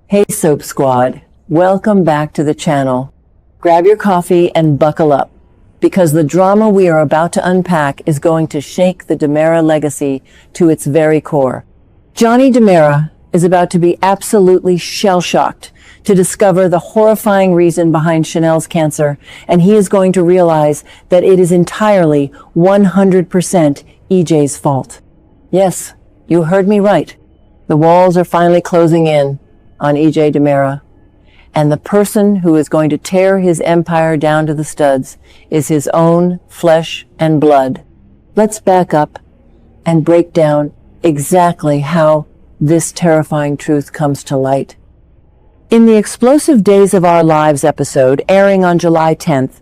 Hey Soap Squad, welcome back to the channel. Grab your coffee and buckle up, because the drama we are about to unpack is going to shake the DiMera legacy to its very core. Johnny DiMera is about to be absolutely shell-shocked to discover the horrifying reason behind Chanel's cancer, and he is going to realize that it is entirely 100% EJ's fault. Yes, you heard me right. The walls are finally closing in on EJ DiMera, and the person who is going to tear his empire down to the studs is his own flesh and blood. Let's back up and break down exactly how this terrifying truth comes to light. In the Explosive Days of Our Lives episode, airing on July 10th,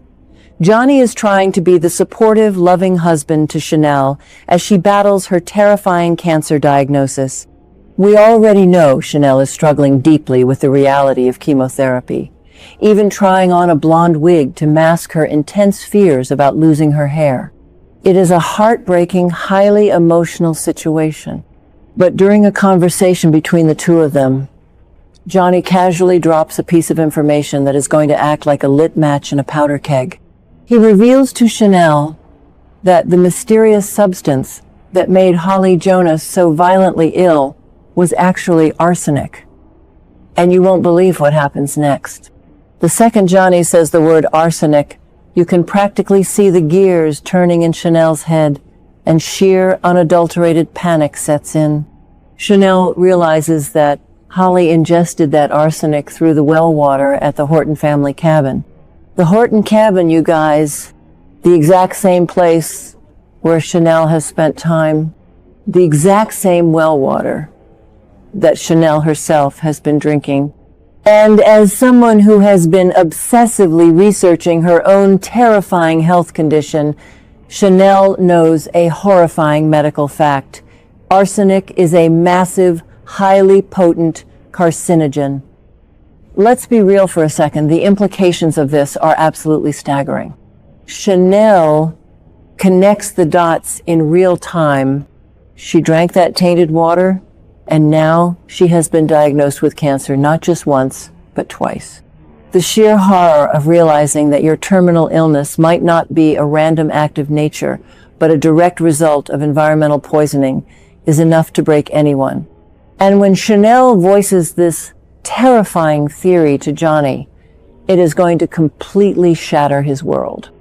Johnny is trying to be the supportive, loving husband to Chanel as she battles her terrifying cancer diagnosis. We already know Chanel is struggling deeply with the reality of chemotherapy, even trying on a blonde wig to mask her intense fears about losing her hair. It is a heartbreaking, highly emotional situation. But during a conversation between the two of them, Johnny casually drops a piece of information that is going to act like a lit match in a powder keg. He reveals to Chanel that the mysterious substance that made Holly Jonas so violently ill was actually arsenic. And you won't believe what happens next. The second Johnny says the word arsenic, you can practically see the gears turning in Chanel's head, and sheer, unadulterated panic sets in. Chanel realizes that Holly ingested that arsenic through the well water at the Horton family cabin. The Horton cabin, you guys, the exact same place where Chanel has spent time, the exact same well water that Chanel herself has been drinking. And as someone who has been obsessively researching her own terrifying health condition, Chanel knows a horrifying medical fact. Arsenic is a massive, highly potent carcinogen. Let's be real for a second. The implications of this are absolutely staggering. Chanel connects the dots in real time. She drank that tainted water, and now she has been diagnosed with cancer not just once, but twice. The sheer horror of realizing that your terminal illness might not be a random act of nature, but a direct result of environmental poisoning is enough to break anyone. And when Chanel voices this terrifying theory to Johnny, it is going to completely shatter his world.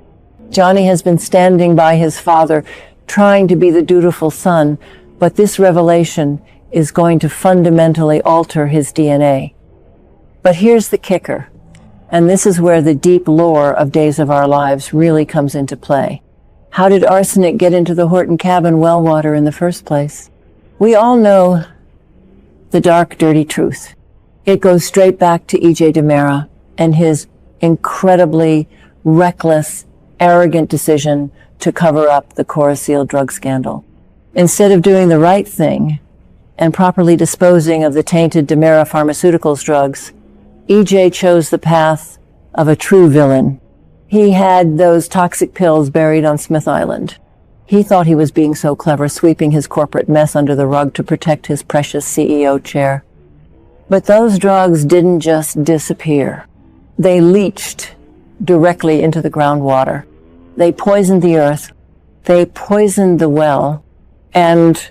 Johnny has been standing by his father, trying to be the dutiful son, but this revelation is going to fundamentally alter his DNA. But here's the kicker, and this is where the deep lore of Days of Our Lives really comes into play. How did arsenic get into the Horton cabin well water in the first place? We all know the dark, dirty truth. It goes straight back to EJ DiMera and his incredibly reckless, arrogant decision to cover up the Coraceal drug scandal. Instead of doing the right thing and properly disposing of the tainted DiMera Pharmaceuticals drugs, EJ chose the path of a true villain. He had those toxic pills buried on Smith Island. He thought he was being so clever, sweeping his corporate mess under the rug to protect his precious CEO chair. But those drugs didn't just disappear. They leached directly into the groundwater. They poisoned the earth. They poisoned the well. And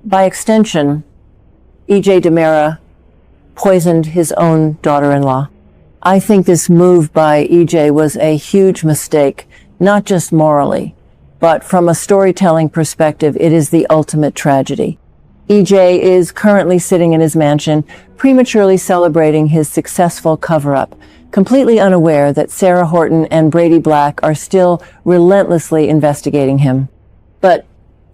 by extension, EJ DiMera poisoned his own daughter-in-law. I think this move by EJ was a huge mistake, not just morally, but from a storytelling perspective, it is the ultimate tragedy. EJ is currently sitting in his mansion, prematurely celebrating his successful cover-up, completely unaware that Sarah Horton and Brady Black are still relentlessly investigating him. But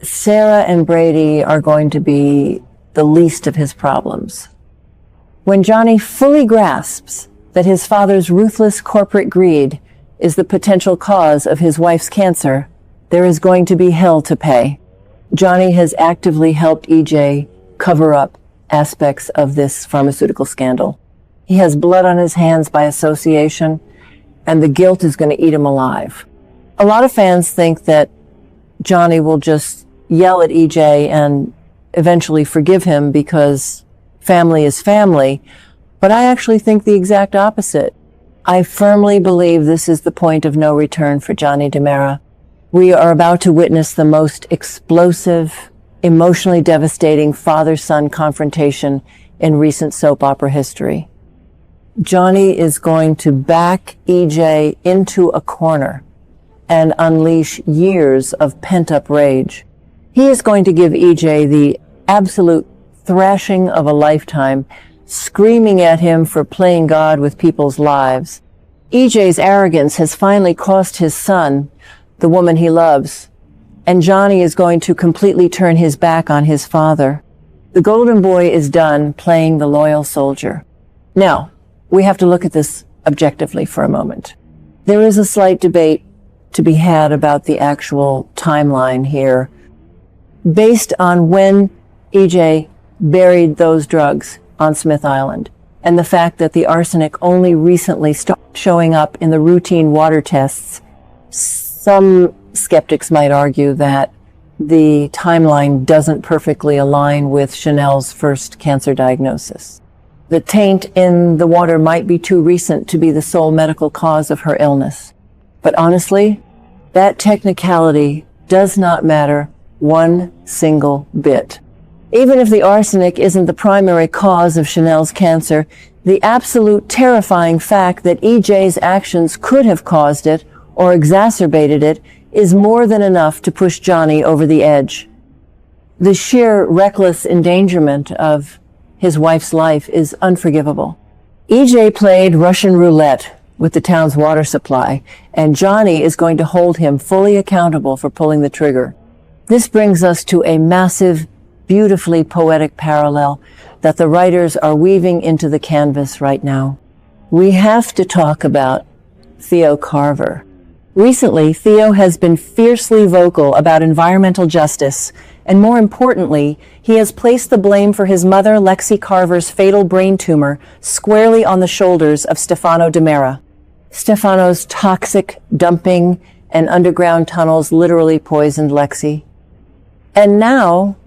Sarah and Brady are going to be the least of his problems. When Johnny fully grasps that his father's ruthless corporate greed is the potential cause of his wife's cancer, there is going to be hell to pay. Johnny has actively helped EJ cover up aspects of this pharmaceutical scandal. He has blood on his hands by association, and the guilt is going to eat him alive. A lot of fans think that Johnny will just yell at EJ and eventually forgive him because family is family. But I actually think the exact opposite. I firmly believe this is the point of no return for Johnny DiMera. We are about to witness the most explosive, emotionally devastating father-son confrontation in recent soap opera history. Johnny is going to back EJ into a corner and unleash years of pent-up rage. He is going to give EJ the absolute thrashing of a lifetime, screaming at him for playing God with people's lives. EJ's arrogance has finally cost his son the woman he loves, and Johnny is going to completely turn his back on his father. The golden boy is done playing the loyal soldier. Now, we have to look at this objectively for a moment. There is a slight debate to be had about the actual timeline here. Based on when EJ buried those drugs on Smith Island, and the fact that the arsenic only recently started showing up in the routine water tests, some skeptics might argue that the timeline doesn't perfectly align with Chanel's first cancer diagnosis. The taint in the water might be too recent to be the sole medical cause of her illness. But honestly, that technicality does not matter one single bit. Even if the arsenic isn't the primary cause of Chanel's cancer, the absolute terrifying fact that EJ's actions could have caused it or exacerbated it is more than enough to push Johnny over the edge. The sheer reckless endangerment of his wife's life is unforgivable. EJ played Russian roulette with the town's water supply, and Johnny is going to hold him fully accountable for pulling the trigger. This brings us to a massive, beautifully poetic parallel that the writers are weaving into the canvas right now. We have to talk about Theo Carver. Recently, Theo has been fiercely vocal about environmental justice, and more importantly, he has placed the blame for his mother, Lexi Carver's fatal brain tumor squarely on the shoulders of Stefano DiMera. Stefano's toxic dumping and underground tunnels literally poisoned Lexi. And now,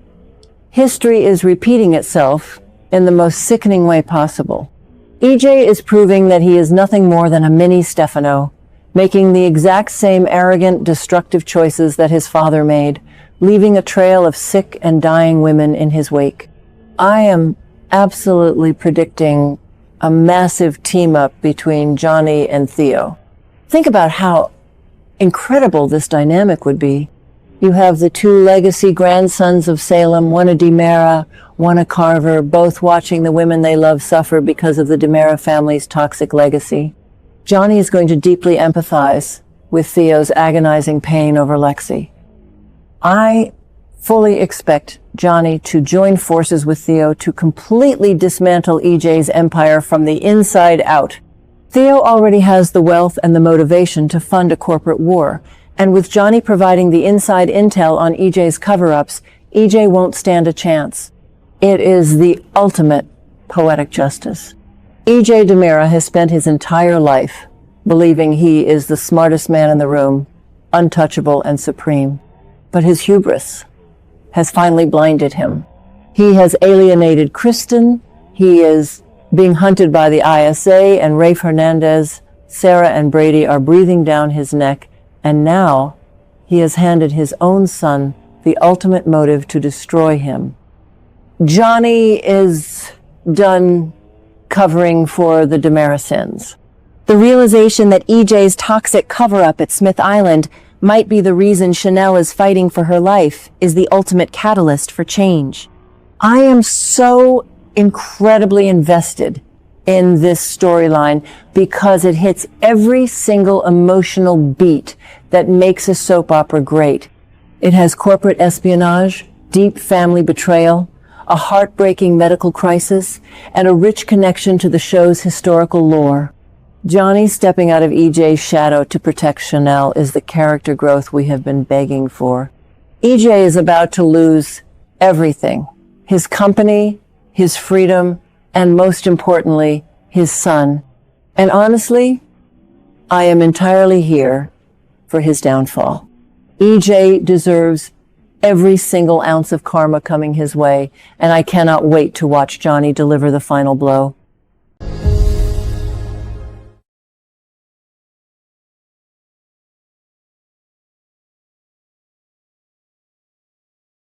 history is repeating itself in the most sickening way possible. EJ is proving that he is nothing more than a mini Stefano, making the exact same arrogant, destructive choices that his father made, leaving a trail of sick and dying women in his wake. I am absolutely predicting a massive team-up between Johnny and Theo. Think about how incredible this dynamic would be. You have the two legacy grandsons of Salem, one a DiMera, one a Carver, both watching the women they love suffer because of the DiMera family's toxic legacy. Johnny is going to deeply empathize with Theo's agonizing pain over Lexi. I fully expect Johnny to join forces with Theo to completely dismantle EJ's empire from the inside out. Theo already has the wealth and the motivation to fund a corporate war, and with Johnny providing the inside intel on EJ's cover-ups, EJ won't stand a chance. It is the ultimate poetic justice. EJ DiMera has spent his entire life believing he is the smartest man in the room, untouchable and supreme. But his hubris has finally blinded him. He has alienated Kristen. He is being hunted by the ISA, and Rafe Hernandez, Sarah, and Brady are breathing down his neck. And now he has handed his own son the ultimate motive to destroy him. Johnny is done covering for the DiMera sins. The realization that EJ's toxic cover-up at Smith Island might be the reason Chanel is fighting for her life is the ultimate catalyst for change. I am so incredibly invested in this storyline because it hits every single emotional beat that makes a soap opera great. It has corporate espionage, deep family betrayal, a heartbreaking medical crisis, and a rich connection to the show's historical lore. Johnny stepping out of EJ's shadow to protect Chanel is the character growth we have been begging for. EJ is about to lose everything: his company, his freedom, and most importantly, his son. And honestly, I am entirely here for his downfall. EJ deserves every single ounce of karma coming his way, and I cannot wait to watch Johnny deliver the final blow.